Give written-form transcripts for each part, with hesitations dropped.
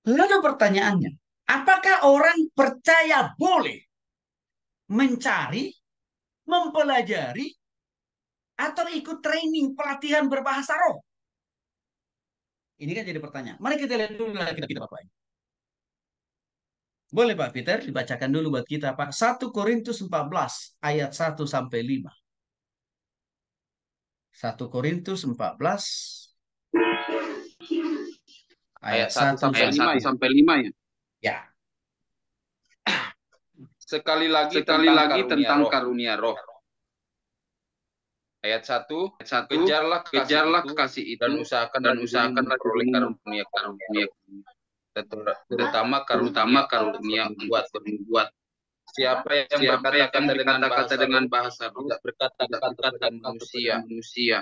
Lalu pertanyaannya, apakah orang percaya boleh mencari, mempelajari, atau ikut training pelatihan berbahasa roh? Ini kan jadi pertanyaan. Mari kita lihat dulu lagi kita Bapak. Boleh Pak Peter dibacakan dulu buat kita Pak. 1 Korintus 14 ayat 1 sampai 5. 1 Korintus 14 ayat Ayat satu 1 sampai sampai lima ya. 1 sampai 5 ya. ya. Sekali lagi Sekali tentang lagi karunia tentang roh. karunia roh. Ayat 1, Ayat 1, kejarlah kasih kejarlah itu kasih dan itu usahakanlah dan dirimu usahakanlah memperoleh dirimu karunia memperoleh karunia, terutama terutama karunia untuk karunia untuk bernubuat. bernubuat. Siapa yang Siapa yang berkata-kata dengan berkata-kata bahasa dengan roh bahasa roh tidak tidak berkata-kata kepada berkata-kata kepada manusia, manusia,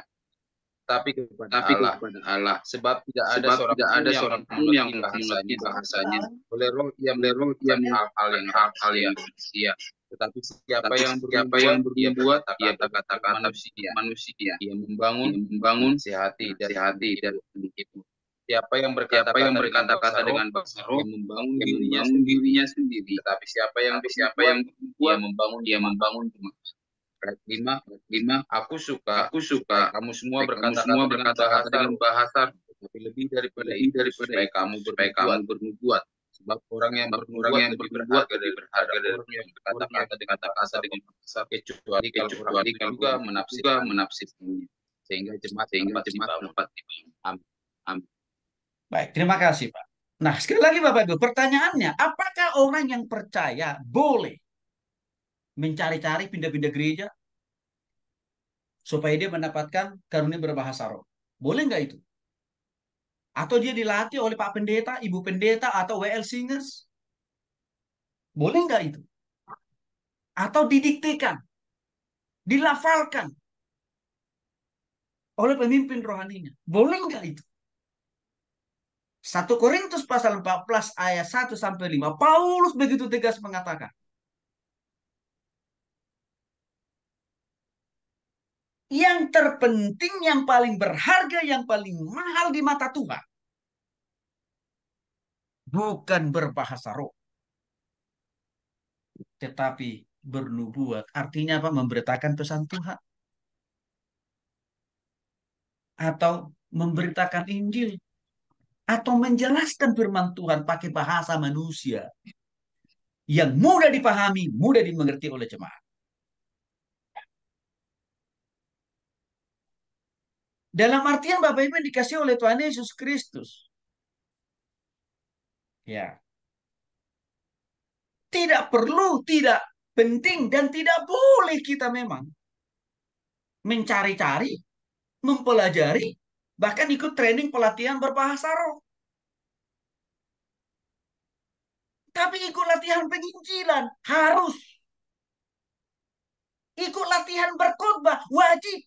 tapi kepada tapi Allah. kepada Allah. Sebab tidak ada Sebab seorang tidak pun ada yang seorang pun yang mengerti mengerti bahasanya. bahasanya. Oleh roh ia Oleh roh ia mengucapkan hal-hal yang mengucapkan hal-hal rahasia. yang rahasia. Tetapi siapa Tapi yang siapa yang bernubuat, ia bernubuat, ia berkata-kata kepada berkata-kata manusia. manusia. Ia membangun, Ia membangun, menasihati, dan menasihati dan menghibur. menghibur. Siapa yang Siapa yang berkata-kata dengan bahasa berkata-kata roh, dengan bahasa ia roh, membangun ia dirinya membangun sendiri. dirinya sendiri. Tetapi siapa yang Tapi siapa bernubuat, yang ia berbuat, membangun ia jemaat. membangun jemaat. Ayat 5, Ayat 5, aku suka aku supaya suka kamu semua supaya kamu semua berkata-kata dengan berkata-kata bahasa dengan roh, bahasa roh, tetapi lebih daripada lebih itu daripada supaya itu, kamu supaya kamu bernubuat. bernubuat. Sebab orang yang Sebab orang bernubuat yang lebih bernubuat berharga lebih daripada berharga orang yang daripada orang yang berkata-kata dengan berkata-kata bahasa dengan roh, bahasa roh, kecuali kalau orang kecuali itu kalau juga orang itu juga menafsirkannya, menafsirkannya, sehingga jemaat sehingga dapat jemaat dibangun. dapat dibangun. Amin. Amin. Baik, terima kasih Pak. Nah, sekali lagi Bapak Ibu, pertanyaannya, apakah orang yang percaya boleh mencari-cari pindah-pindah gereja supaya dia mendapatkan karunia berbahasa roh? Boleh nggak itu? Atau dia dilatih oleh Pak Pendeta, Ibu Pendeta, atau WL Singers? Boleh nggak itu? Atau didiktekan, dilafalkan oleh pemimpin rohaninya? Boleh nggak itu? 1 Korintus pasal 14 ayat 1 sampai 5. Paulus begitu tegas mengatakan, yang terpenting, yang paling berharga, yang paling mahal di mata Tuhan, bukan berbahasa roh, tetapi bernubuat. Artinya apa? Memberitakan pesan Tuhan. Atau memberitakan Injil. Atau menjelaskan firman Tuhan pakai bahasa manusia. Yang mudah dipahami, mudah dimengerti oleh jemaat. Dalam artian Bapak Ibu yang dikasih oleh Tuhan Yesus Kristus. Ya, tidak perlu, tidak penting, dan tidak boleh kita memang mencari-cari, mempelajari, bahkan ikut training pelatihan berbahasa roh. Tapi ikut latihan penginjilan, harus. Ikut latihan berkhotbah, wajib.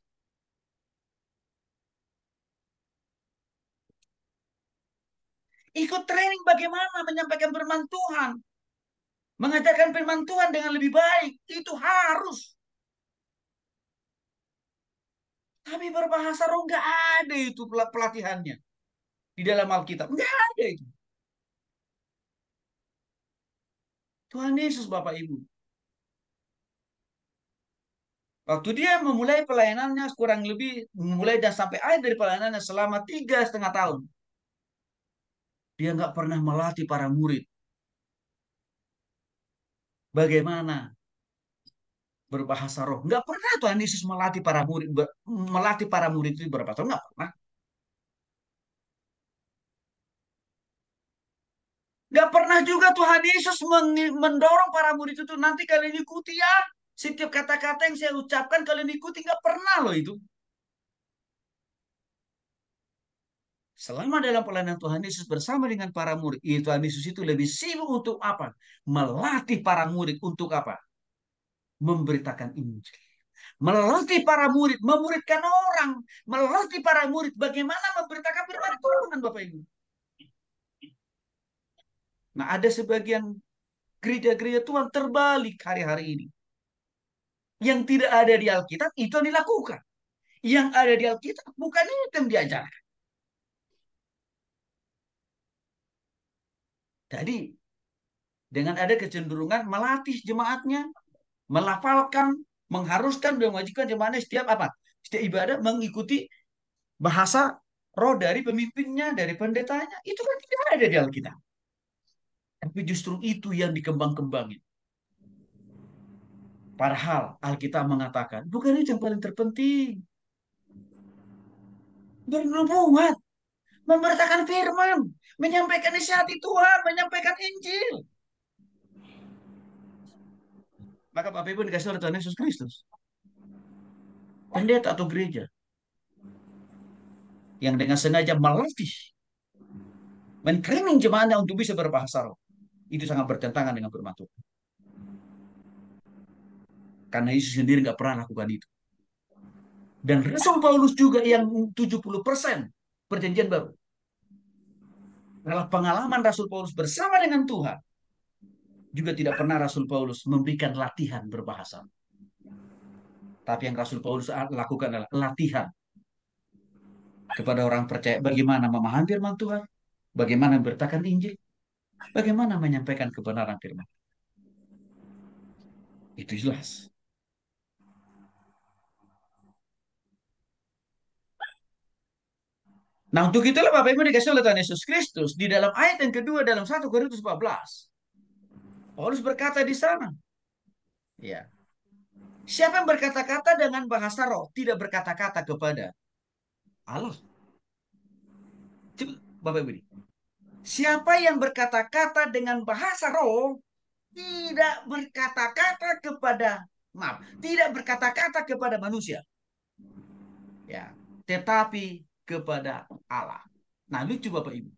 Ikut training bagaimana menyampaikan firman Tuhan. Mengajarkan firman Tuhan dengan lebih baik. Itu harus. Tapi berbahasa roh nggak ada itu pelatihannya. Di dalam Alkitab. Nggak ada itu. Tuhan Yesus Bapak Ibu. Waktu dia memulai pelayanannya kurang lebih memulai dan sampai akhir dari pelayanannya selama 3,5 tahun. Dia nggak pernah melatih para murid. Bagaimana berbahasa roh. Nggak pernah Tuhan Yesus melatih para murid itu berbahasa roh. Nggak pernah. Nggak pernah juga Tuhan Yesus mendorong para murid itu nanti kalian ikuti ya. Setiap kata-kata yang saya ucapkan kalian ikuti. Nggak pernah loh itu. Selama dalam pelayanan Tuhan Yesus bersama dengan para murid, Tuhan Yesus itu lebih sibuk untuk apa? Melatih para murid untuk apa? Memberitakan Injil. Melatih para murid, memuridkan orang. Melatih para murid bagaimana memberitakan firman Tuhan, Bapak Ibu. Nah, ada sebagian gereja-gereja Tuhan terbalik hari-hari ini. Yang tidak ada di Alkitab, itu yang dilakukan. Yang ada di Alkitab, bukan itu yang diajarkan. Jadi dengan ada kecenderungan melatih jemaatnya, melafalkan, mengharuskan dan mewajibkan jemaatnya setiap apa? Setiap ibadah mengikuti bahasa roh dari pemimpinnya, dari pendetanya. Itu kan tidak ada di Alkitab. Tapi justru itu yang dikembang-kembangin. Padahal Alkitab mengatakan, bukan itu yang paling terpenting. Bernubuat, memberitakan firman, menyampaikan isi hati Tuhan, menyampaikan Injil. Maka Bapak Ibu dikasih oleh Tuhan Yesus Kristus. Pendeta atau gereja yang dengan sengaja melatih, men-training jemaatnya untuk bisa berbahasa roh. Itu sangat bertentangan dengan firman Tuhan. Karena Yesus sendiri nggak pernah lakukan itu. Dan Rasul Paulus juga yang 70% perjanjian baru. Adalah pengalaman Rasul Paulus bersama dengan Tuhan. Juga tidak pernah Rasul Paulus memberikan latihan berbahasa. Tapi yang Rasul Paulus lakukan adalah latihan kepada orang percaya bagaimana memahami firman Tuhan, bagaimana memberitakan Injil, bagaimana menyampaikan kebenaran firman. Itu jelas. Nah, untuk itulah Bapak Ibu dikasih oleh Tuhan Yesus Kristus di dalam ayat yang kedua dalam 1 Korintus 14. Paulus berkata di sana, ya, siapa yang berkata-kata dengan bahasa roh tidak berkata-kata kepada Allah. Coba Bapak Ibu, siapa yang berkata-kata dengan bahasa roh tidak berkata-kata kepada tidak berkata-kata kepada manusia, ya, tetapi kepada Allah. Nah, lucu Bapak Ibu.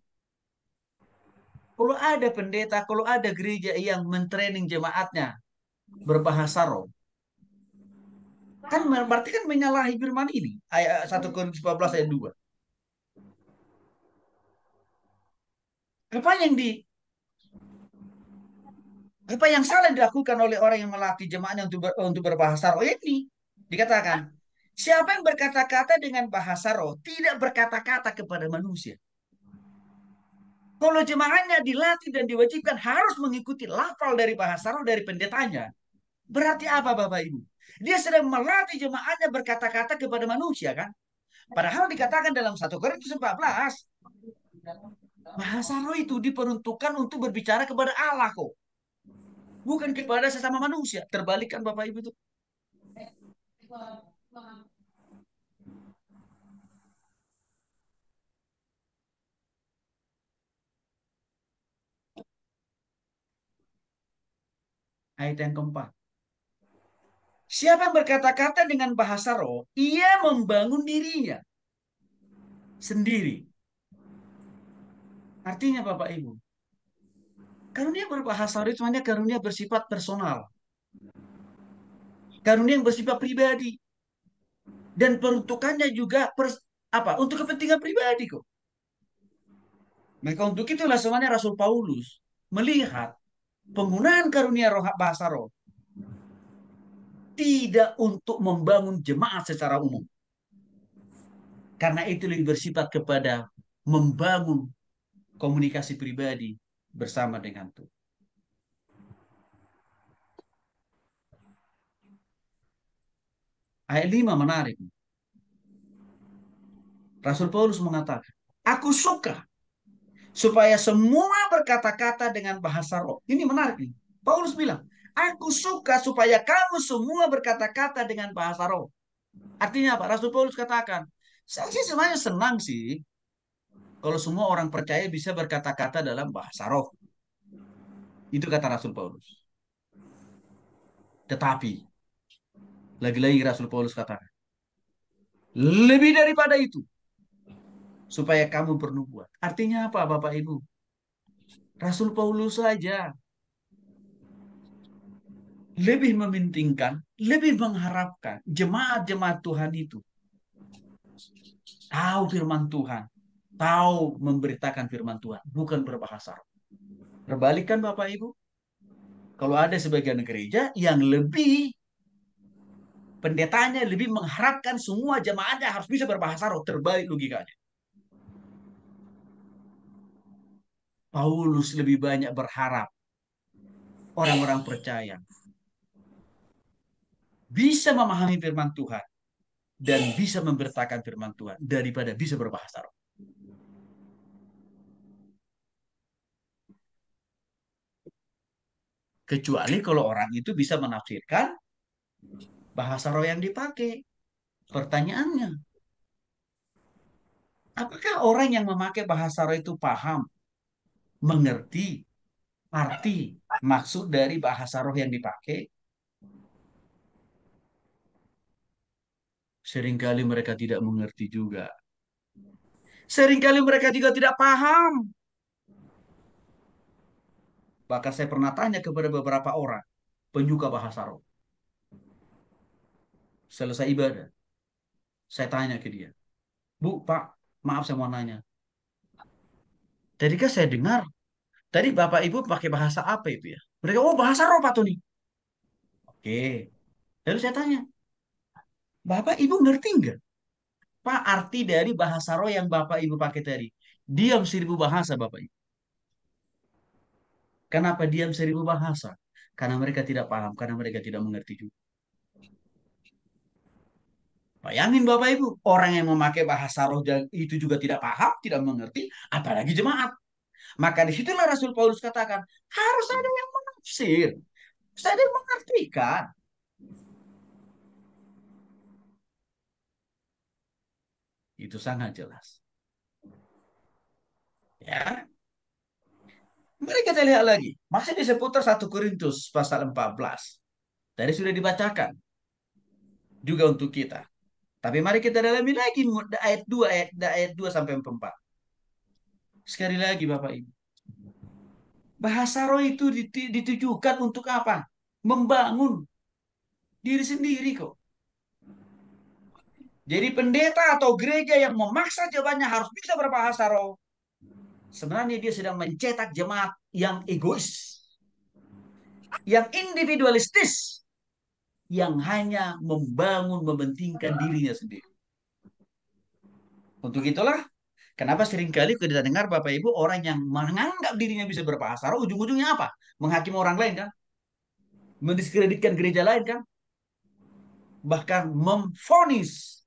Kalau ada pendeta, kalau ada gereja yang mentraining jemaatnya berbahasa roh, kan berarti kan menyalahi firman ini. Ayat 1 Korintus 14 ayat 2. Apa yang di apa yang salah dilakukan oleh orang yang melatih jemaatnya untuk berbahasa roh ini? Dikatakan, siapa yang berkata-kata dengan bahasa roh tidak berkata-kata kepada manusia. Kalau jemaahnya dilatih dan diwajibkan harus mengikuti lafal dari bahasa roh dari pendetanya. Berarti apa Bapak Ibu? Dia sedang melatih jemaahnya berkata-kata kepada manusia kan? Padahal dikatakan dalam 1 Korintus 14, bahasa roh itu diperuntukkan untuk berbicara kepada Allah kok. Bukan kepada sesama manusia. Terbalikkan Bapak Ibu itu. Ayat yang keempat. Siapa yang berkata-kata dengan bahasa roh, ia membangun dirinya sendiri. Artinya Bapak Ibu, karunia berbahasa roh itu hanya karunia bersifat personal. Karunia yang bersifat pribadi. Dan peruntukannya juga untuk kepentingan pribadi kok. Maka untuk itulah sebenarnya Rasul Paulus melihat penggunaan karunia roh bahasa roh tidak untuk membangun jemaat secara umum. Karena itu lebih bersifat kepada membangun komunikasi pribadi bersama dengan Tuhan. Ayat 5 menarik. Rasul Paulus mengatakan, aku suka supaya semua berkata-kata dengan bahasa roh. Ini menarik nih. Paulus bilang, aku suka supaya kamu semua berkata-kata dengan bahasa roh. Artinya apa? Rasul Paulus katakan, saya sih sebenarnya senang sih kalau semua orang percaya bisa berkata-kata dalam bahasa roh. Itu kata Rasul Paulus. Tetapi, lagi-lagi Rasul Paulus katakan, lebih daripada itu, supaya kamu bernubuat. Artinya apa Bapak Ibu? Rasul Paulus saja lebih mementingkan, lebih mengharapkan jemaat-jemaat Tuhan itu tahu firman Tuhan, tahu memberitakan firman Tuhan, bukan berbahasa roh. Terbalikan Bapak Ibu, kalau ada sebagian gereja yang lebih pendetanya lebih mengharapkan semua jemaatnya harus bisa berbahasa roh, terbalik logikanya. Paulus lebih banyak berharap orang-orang percaya bisa memahami firman Tuhan dan bisa memberitakan firman Tuhan daripada bisa berbahasa roh. Kecuali kalau orang itu bisa menafsirkan bahasa roh yang dipakai. Pertanyaannya, apakah orang yang memakai bahasa roh itu paham, mengerti arti, maksud dari bahasa roh yang dipakai? Seringkali mereka tidak mengerti juga. Seringkali mereka juga tidak paham. Bahkan saya pernah tanya kepada beberapa orang penyuka bahasa roh. Selesai ibadah, saya tanya ke dia, Bu, Pak, maaf saya mau nanya. Tadi kan saya dengar, tadi Bapak Ibu pakai bahasa apa itu ya? Mereka, oh bahasa roh Pak Tony. Oke. Lalu saya tanya, Bapak Ibu ngerti nggak? Pak, arti dari bahasa roh yang Bapak Ibu pakai tadi. Diam 1000 bahasa Bapak Ibu. Kenapa diam 1000 bahasa? Karena mereka tidak paham, karena mereka tidak mengerti juga. Bayangin Bapak Ibu, orang yang memakai bahasa roh itu juga tidak paham, tidak mengerti, apalagi jemaat. Maka disitulah Rasul Paulus katakan, harus ada yang menafsir, harus ada yang mengartikan. Itu sangat jelas. Ya, mari kita lihat lagi. Masih di seputar 1 Korintus pasal 14. Tadi sudah dibacakan juga untuk kita. Tapi mari kita dalami lagi ayat 2, ayat 2 sampai 4. Sekali lagi Bapak Ibu. Bahasa roh itu ditujukan untuk apa? Membangun diri sendiri kok. Jadi pendeta atau gereja yang memaksa jemaatnya harus bisa berbahasa roh. Sebenarnya dia sedang mencetak jemaat yang egois. Yang individualistis. Yang hanya membangun, mementingkan dirinya sendiri. Untuk itulah, kenapa seringkali kita dengar Bapak Ibu orang yang menganggap dirinya bisa berbahasa roh, ujung-ujungnya apa? Menghakimi orang lain kan? Mendiskreditkan gereja lain kan? Bahkan memfonis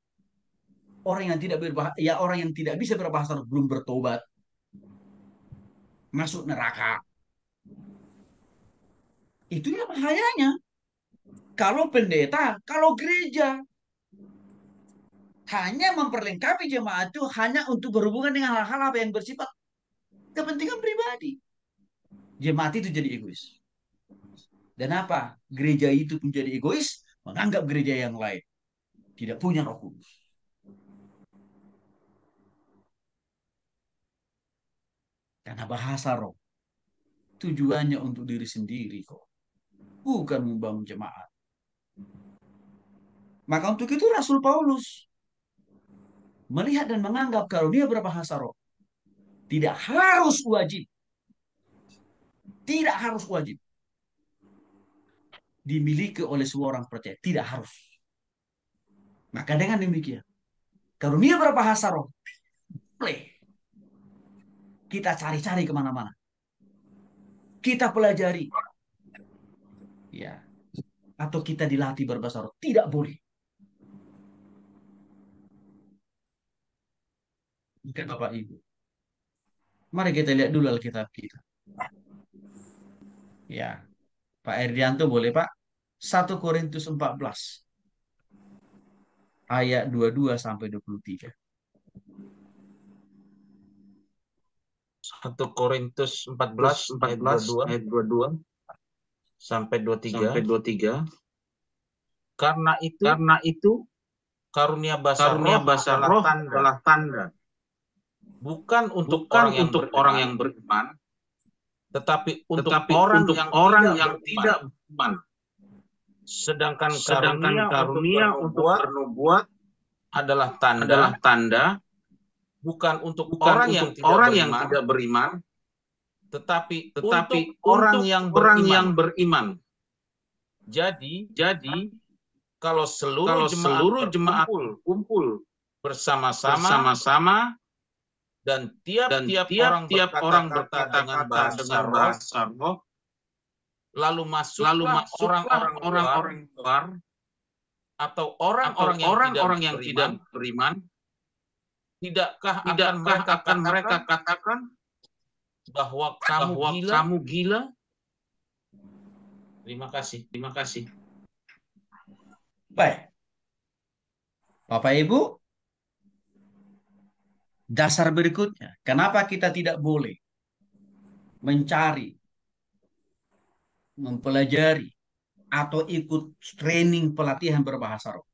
orang yang tidak berbahasa, ya orang yang tidak bisa berbahasa roh belum bertobat, masuk neraka. Itu ya bahayanya. Kalau pendeta, kalau gereja hanya memperlengkapi jemaat itu hanya untuk berhubungan dengan hal-hal apa yang bersifat kepentingan pribadi. Jemaat itu jadi egois. Dan apa? Gereja itu pun jadi egois, menganggap gereja yang lain tidak punya Roh Kudus. Karena bahasa roh tujuannya untuk diri sendiri kok, bukan membangun jemaat. Maka untuk itu Rasul Paulus melihat dan menganggap karunia berbahasa roh tidak harus wajib, tidak harus wajib dimiliki oleh semua orang percaya, tidak harus. Maka dengan demikian, karunia berbahasa roh boleh kita cari-cari kemana-mana, kita pelajari, ya, atau kita dilatih berbahasa roh, tidak boleh. Bukan Bapak Ibu. Mari kita lihat dulu Alkitab kita. Ya, Pak Erdianto boleh Pak? 1 Korintus 14 ayat 22 sampai 23. 1 Korintus 14 ayat 22 sampai 23. Karena itu karunia bahasa roh adalah tanda. Bukan untuk orang yang beriman, tetapi untuk orang yang tidak beriman. Sedangkan karunia untuk bernubuat adalah tanda, bukan untuk orang yang tidak beriman, tetapi untuk orang yang beriman. Jadi kalau seluruh jemaat kumpul bersama-sama dan tiap-tiap orang berkata dengan bahasa roh, lalu masuklah orang-orang luar atau orang-orang yang tidak beriman, tidakkah akan mereka katakan bahwa kamu gila? Terima kasih. Baik. Bapak Ibu, dasar berikutnya, kenapa kita tidak boleh mencari, mempelajari, atau ikut training pelatihan berbahasa roh?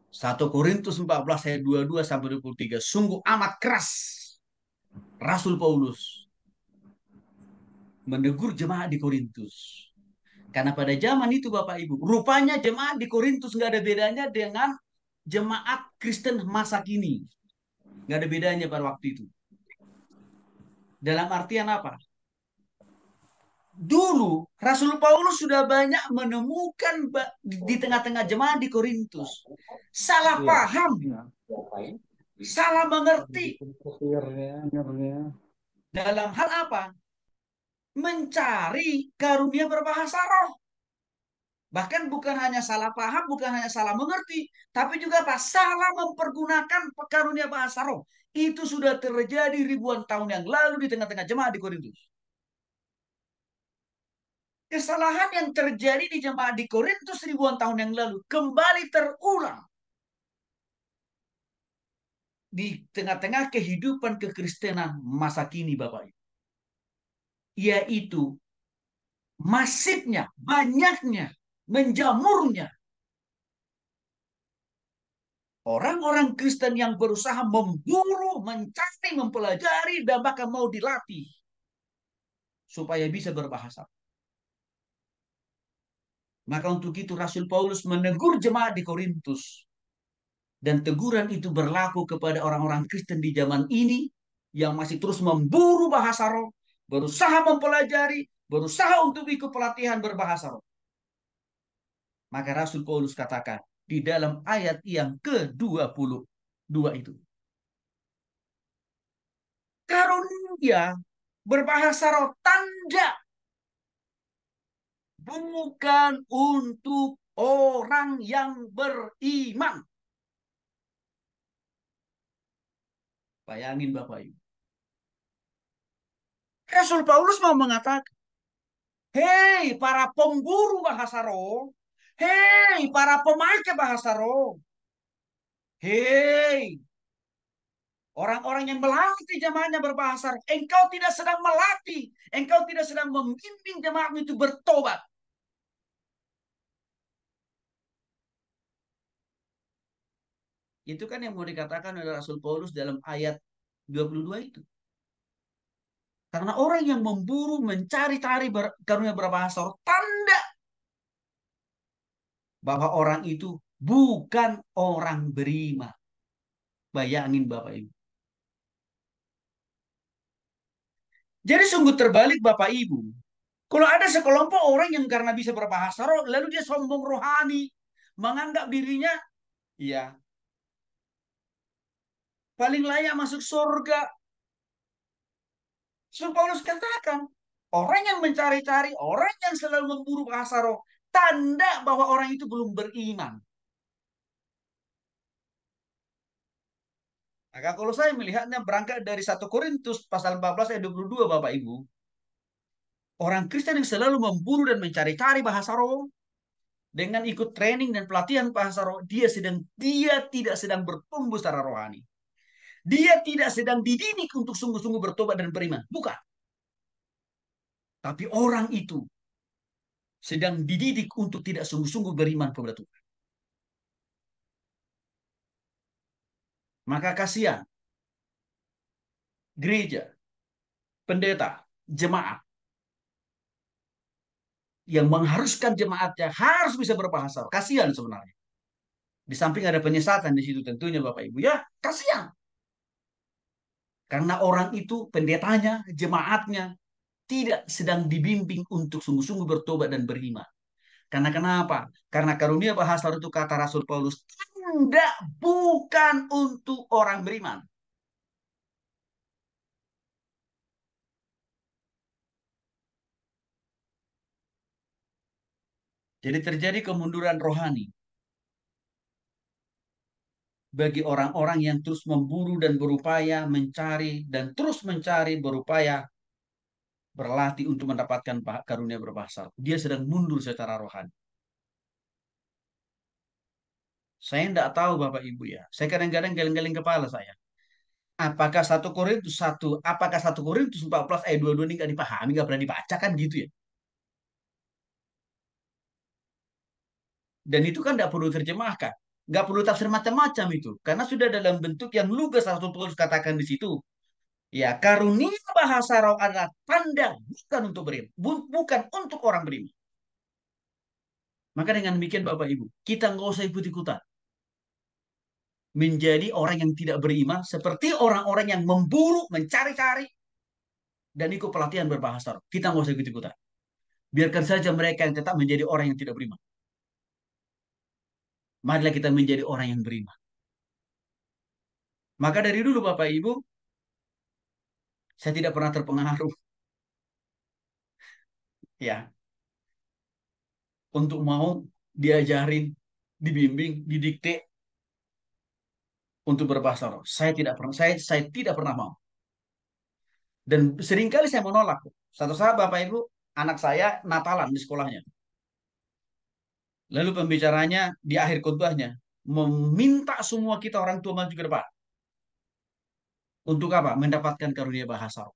1 Korintus 14 ayat 22 sampai 23. Sungguh amat keras Rasul Paulus menegur jemaat di Korintus. Karena pada zaman itu Bapak Ibu, rupanya jemaat di Korintus nggak ada bedanya dengan jemaat Kristen masa kini. Nggak ada bedanya pada waktu itu. Dalam artian apa? Dulu Rasul Paulus sudah banyak menemukan di tengah-tengah jemaat di Korintus salah paham, salah mengerti dalam hal apa? Mencari karunia berbahasa roh. Bahkan bukan hanya salah paham, bukan hanya salah mengerti, tapi juga apa? Salah mempergunakan karunia bahasa roh. Itu sudah terjadi ribuan tahun yang lalu di tengah-tengah jemaat di Korintus. Kesalahan yang terjadi di jemaat di Korintus ribuan tahun yang lalu kembali terulang di tengah-tengah kehidupan kekristenan masa kini, Bapak Ibu. Yaitu masifnya, banyaknya, menjamurnya orang-orang Kristen yang berusaha memburu, mencari, mempelajari, dan bahkan mau dilatih supaya bisa berbahasa. Maka untuk itu Rasul Paulus menegur jemaat di Korintus. Dan teguran itu berlaku kepada orang-orang Kristen di zaman ini yang masih terus memburu bahasa roh, berusaha mempelajari, berusaha untuk ikut pelatihan berbahasa roh. Maka Rasul Paulus katakan di dalam ayat yang ke-22 itu. Karunia berbahasa roh tanda bukan untuk orang yang beriman. Bayangin Bapak Ibu. Rasul Paulus mau mengatakan, hei para pemburu bahasa roh, hei para pemakai bahasa roh, hei orang-orang yang melatih jemaatnya berbahasa roh, engkau tidak sedang melatih, engkau tidak sedang membimbing jemaatmu itu bertobat. Itu kan yang mau dikatakan oleh Rasul Paulus dalam ayat 22 itu. Karena orang yang memburu, mencari-cari karunia berbahasa roh, tanda bahwa orang itu bukan orang beriman. Bayangin Bapak Ibu. Jadi sungguh terbalik Bapak Ibu. Kalau ada sekelompok orang yang karena bisa berbahasa roh, lalu dia sombong rohani, menganggap dirinya, ya, paling layak masuk surga. So Paulus katakan, orang yang mencari-cari, orang yang selalu memburu bahasa roh, tanda bahwa orang itu belum beriman. Maka kalau saya melihatnya berangkat dari 1 Korintus pasal 14 ayat 22 Bapak Ibu. Orang Kristen yang selalu memburu dan mencari-cari bahasa roh, dengan ikut training dan pelatihan bahasa roh, dia tidak sedang bertumbuh secara rohani. Dia tidak sedang dididik untuk sungguh-sungguh bertobat dan beriman. Bukan. Tapi orang itu sedang dididik untuk tidak sungguh-sungguh beriman kepada Tuhan. Maka kasihan gereja, pendeta, jemaat yang mengharuskan jemaatnya harus bisa berbahasa roh. Kasihan sebenarnya. Di samping ada penyesatan di situ tentunya Bapak Ibu. Ya, kasihan. Karena orang itu, pendetanya, jemaatnya, tidak sedang dibimbing untuk sungguh-sungguh bertobat dan beriman. Karena kenapa? Karena karunia bahasa roh itu kata Rasul Paulus, tidak bukan untuk orang beriman. Jadi terjadi kemunduran rohani bagi orang-orang yang terus memburu dan berupaya mencari dan terus mencari berupaya berlatih untuk mendapatkan karunia berbahasa. Dia sedang mundur secara rohani. Saya tidak tahu Bapak Ibu ya. Saya kadang-kadang geleng-geleng kepala saya. Apakah 1 Korintus 14 ayat 22 ini nggak dipahami, nggak pernah dibaca kan gitu ya? Dan itu kan nggak perlu terjemahkan, nggak perlu tafsir macam-macam itu, karena sudah dalam bentuk yang lugas Rasul Paulus katakan di situ. Ya, karunia bahasa roh adalah tanda bukan untuk beriman, bukan untuk orang beriman. Maka dengan demikian Bapak Ibu, kita nggak usah ikut-ikutan menjadi orang yang tidak beriman, seperti orang-orang yang memburu, mencari-cari, dan ikut pelatihan berbahasa roh. Kita nggak usah ikut-ikutan. Biarkan saja mereka yang tetap menjadi orang yang tidak beriman. Marilah kita menjadi orang yang beriman. Maka dari dulu Bapak Ibu, saya tidak pernah terpengaruh ya untuk mau diajarin, dibimbing, didikte untuk berbahasa roh. Saya tidak pernah mau. Dan seringkali saya menolak. Satu saat Bapak Ibu, anak saya Natalan di sekolahnya. Lalu pembicaranya di akhir khotbahnya meminta semua kita orang tua maju ke depan. Untuk apa? Mendapatkan karunia bahasa roh.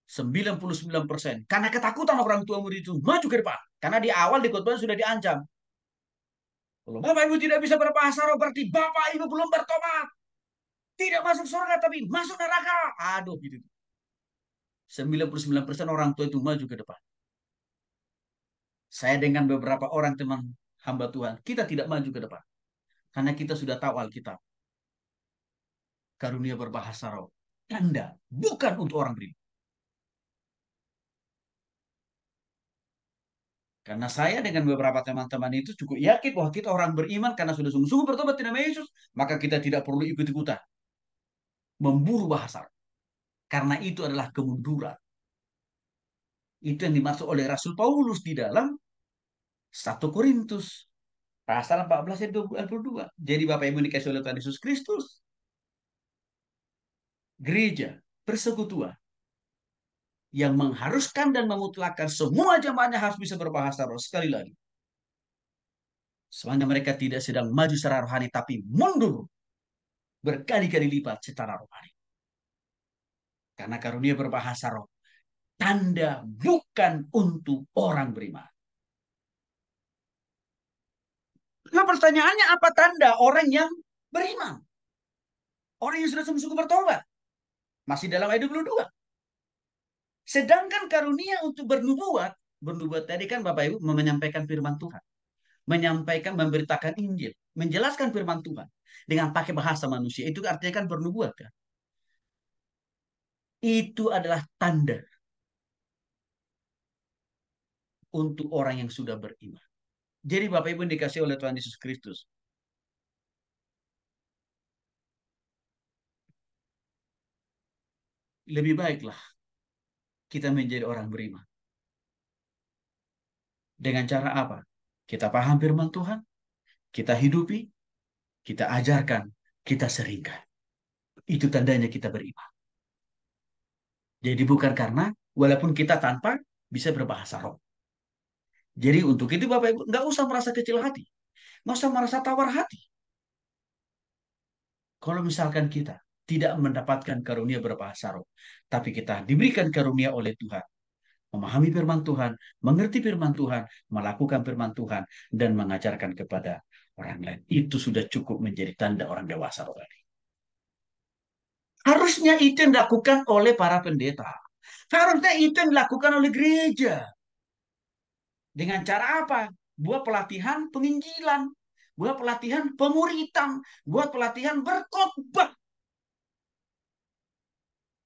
99%. Karena ketakutan orang tua murid itu maju ke depan. Karena di awal di khotbah sudah diancam. Kalau Bapak Ibu tidak bisa berbahasa roh, berarti Bapak Ibu belum bertobat. Tidak masuk surga, tapi masuk neraka. Aduh, gitu. 99% orang tua itu maju ke depan. Saya dengan beberapa orang teman hamba Tuhan, kita tidak maju ke depan. Karena kita sudah tahu Alkitab. Karunia berbahasa roh. Tanda, bukan untuk orang beriman. Karena saya dengan beberapa teman-teman itu cukup yakin bahwa kita orang beriman karena sudah sungguh-sungguh bertobat di nama Yesus, maka kita tidak perlu ikut-ikutan memburu bahasa roh. Karena itu adalah kemunduran. Itu yang dimaksud oleh Rasul Paulus di dalam 1 Korintus pasal 14 ayat 22. Jadi Bapak Ibu dikasih oleh Tuhan Yesus Kristus, gereja, persekutuan yang mengharuskan dan memutlakkan semua jemaatnya harus bisa berbahasa roh. Sekali lagi, sebenarnya mereka tidak sedang maju secara rohani, tapi mundur berkali-kali lipat secara rohani. Karena karunia berbahasa roh, tanda bukan untuk orang beriman. Nah pertanyaannya, apa tanda orang yang beriman? Orang yang sudah sungguh-sungguh bertobat. Masih dalam ayat 22. Sedangkan karunia untuk bernubuat, bernubuat tadi kan Bapak Ibu menyampaikan firman Tuhan. Menyampaikan, memberitakan Injil. Menjelaskan firman Tuhan. Dengan pakai bahasa manusia. Itu artinya kan bernubuat kan. Itu adalah tanda untuk orang yang sudah beriman. Jadi Bapak Ibu dikasih oleh Tuhan Yesus Kristus. Lebih baiklah kita menjadi orang beriman. Dengan cara apa? Kita paham firman Tuhan, kita hidupi, kita ajarkan, kita seringkan. Itu tandanya kita beriman. Jadi bukan karena walaupun kita tanpa bisa berbahasa roh. Jadi untuk itu Bapak Ibu nggak usah merasa kecil hati. Nggak usah merasa tawar hati. Kalau misalkan kita tidak mendapatkan karunia berbahasa roh. Tapi kita diberikan karunia oleh Tuhan. Memahami firman Tuhan, mengerti firman Tuhan, melakukan firman Tuhan, dan mengajarkan kepada orang lain. Itu sudah cukup menjadi tanda orang dewasa rohani. Harusnya itu yang dilakukan oleh para pendeta. Harusnya itu yang dilakukan oleh gereja. Dengan cara apa? Buat pelatihan penginjilan, buat pelatihan pemuritan, buat pelatihan berkhotbah.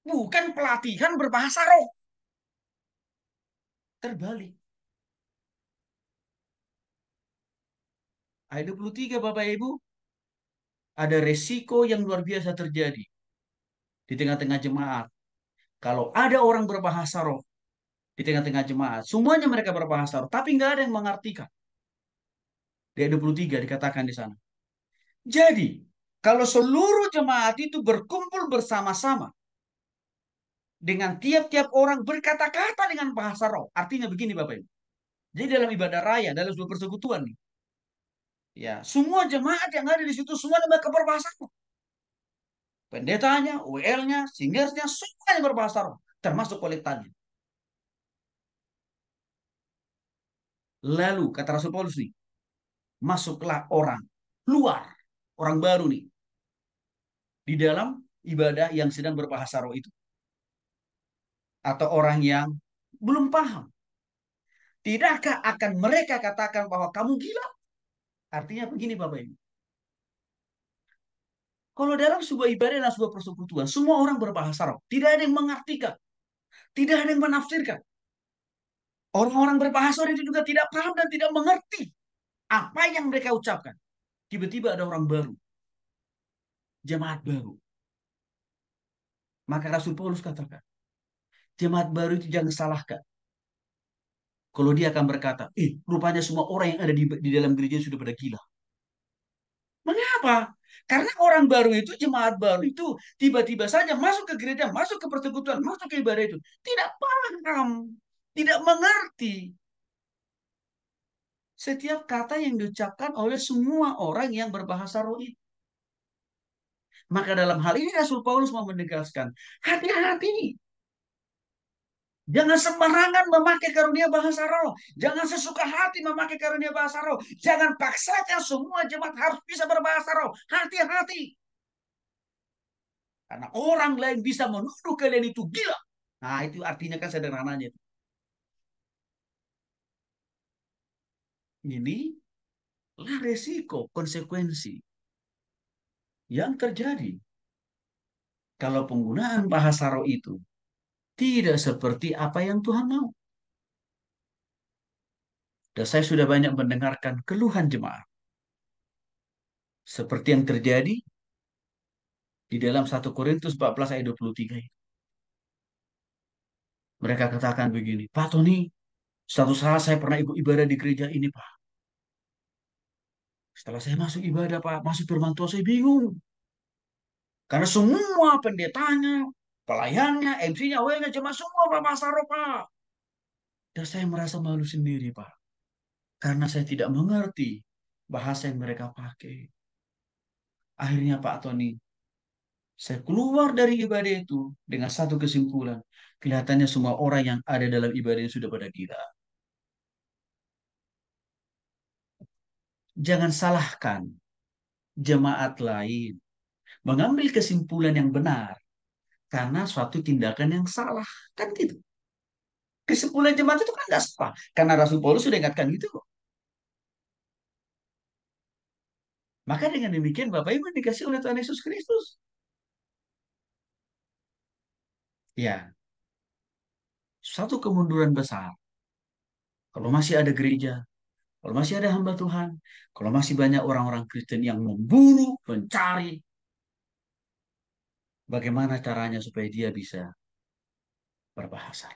Bukan pelatihan berbahasa roh. Terbalik. Ayat 23 Bapak Ibu, ada resiko yang luar biasa terjadi di tengah-tengah jemaat. Kalau ada orang berbahasa roh, di tengah-tengah jemaat. Semuanya mereka berbahasa roh, tapi nggak ada yang mengartikan. Di ayat 23 dikatakan di sana. Jadi, kalau seluruh jemaat itu berkumpul bersama-sama dengan tiap-tiap orang berkata-kata dengan bahasa roh. Artinya begini Bapak Ibu. Jadi dalam ibadah raya, dalam sebuah persekutuan nih, ya, semua jemaat yang ada di situ semua mereka berbahasa roh. Pendetanya, WL-nya, singersnya, semuanya berbahasa roh, termasuk kolektannya. Lalu kata Rasul Paulus nih, masuklah orang luar, orang baru nih, di dalam ibadah yang sedang berbahasa roh itu. Atau orang yang belum paham. Tidakkah akan mereka katakan bahwa kamu gila? Artinya begini Bapak Ibu. Kalau dalam sebuah ibadah dan sebuah persekutuan, semua orang berbahasa roh. Tidak ada yang mengartikan. Tidak ada yang menafsirkan. Orang-orang berbahasa roh itu juga tidak paham dan tidak mengerti apa yang mereka ucapkan. Tiba-tiba ada orang baru. Jemaat baru. Maka Rasul Paulus katakan, jemaat baru itu jangan salahkan. Kalau dia akan berkata, rupanya semua orang yang ada di dalam gereja sudah pada gila. Mengapa? Karena orang baru itu, jemaat baru itu, tiba-tiba saja masuk ke gereja, masuk ke persekutuan, masuk ke ibadah itu. Tidak paham, tidak mengerti setiap kata yang diucapkan oleh semua orang yang berbahasa roh itu. Maka dalam hal ini Rasul Paulus mau menegaskan, hati-hati. Jangan sembarangan memakai karunia bahasa roh. Jangan sesuka hati memakai karunia bahasa roh. Jangan paksakan semua jemaat harus bisa berbahasa roh. Hati-hati. Karena orang lain bisa menuduh kalian itu gila. Nah, itu artinya kan sederhananya. Inilah resiko, konsekuensi yang terjadi kalau penggunaan bahasa roh itu tidak seperti apa yang Tuhan mau. Dan saya sudah banyak mendengarkan keluhan jemaat. Seperti yang terjadi di dalam 1 Korintus 14 ayat 23. Mereka katakan begini, Pak Tony, suatu saat saya pernah ikut ibadah di gereja ini, Pak. Setelah saya masuk ibadah, Pak, masuk firman Tuhan, saya bingung. Karena semua pendetanya, pelayannya, MC-nya, W-nya, cuma semua berbahasa roh, Pak. Dan saya merasa malu sendiri, Pak. Karena saya tidak mengerti bahasa yang mereka pakai. Akhirnya, Pak Tony, saya keluar dari ibadah itu dengan satu kesimpulan. Kelihatannya semua orang yang ada dalam ibadah ini sudah pada gila. Jangan salahkan jemaat lain mengambil kesimpulan yang benar karena suatu tindakan yang salah. Kan gitu. Kesimpulan jemaat itu kan nggak salah. Karena Rasul Paulus sudah ingatkan gitu kok. Maka dengan demikian Bapak Ibu dikasih oleh Tuhan Yesus Kristus. Ya, satu kemunduran besar. Kalau masih ada gereja, kalau masih ada hamba Tuhan, kalau masih banyak orang-orang Kristen yang memburu, mencari bagaimana caranya supaya dia bisa berbahasa.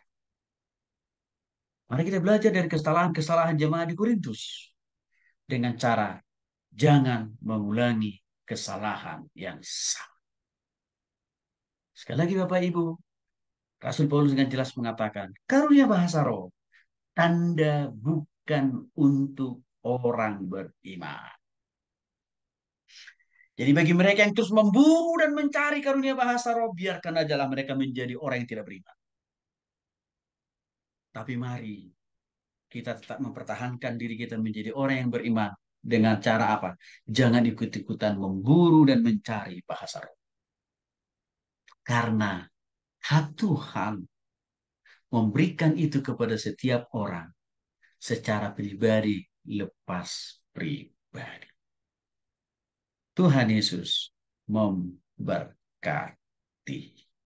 Mari kita belajar dari kesalahan-kesalahan jemaat di Korintus dengan cara jangan mengulangi kesalahan yang sama. Sekali lagi Bapak Ibu, Rasul Paulus dengan jelas mengatakan, karunia bahasa roh, tanda bukan untuk orang beriman. Jadi bagi mereka yang terus memburu dan mencari karunia bahasa roh, biarkan ajalah mereka menjadi orang yang tidak beriman. Tapi mari kita tetap mempertahankan diri kita menjadi orang yang beriman. Dengan cara apa? Jangan ikut-ikutan memburu dan mencari bahasa roh. Karena Tuhan memberikan itu kepada setiap orang secara pribadi lepas pribadi. Tuhan Yesus memberkati.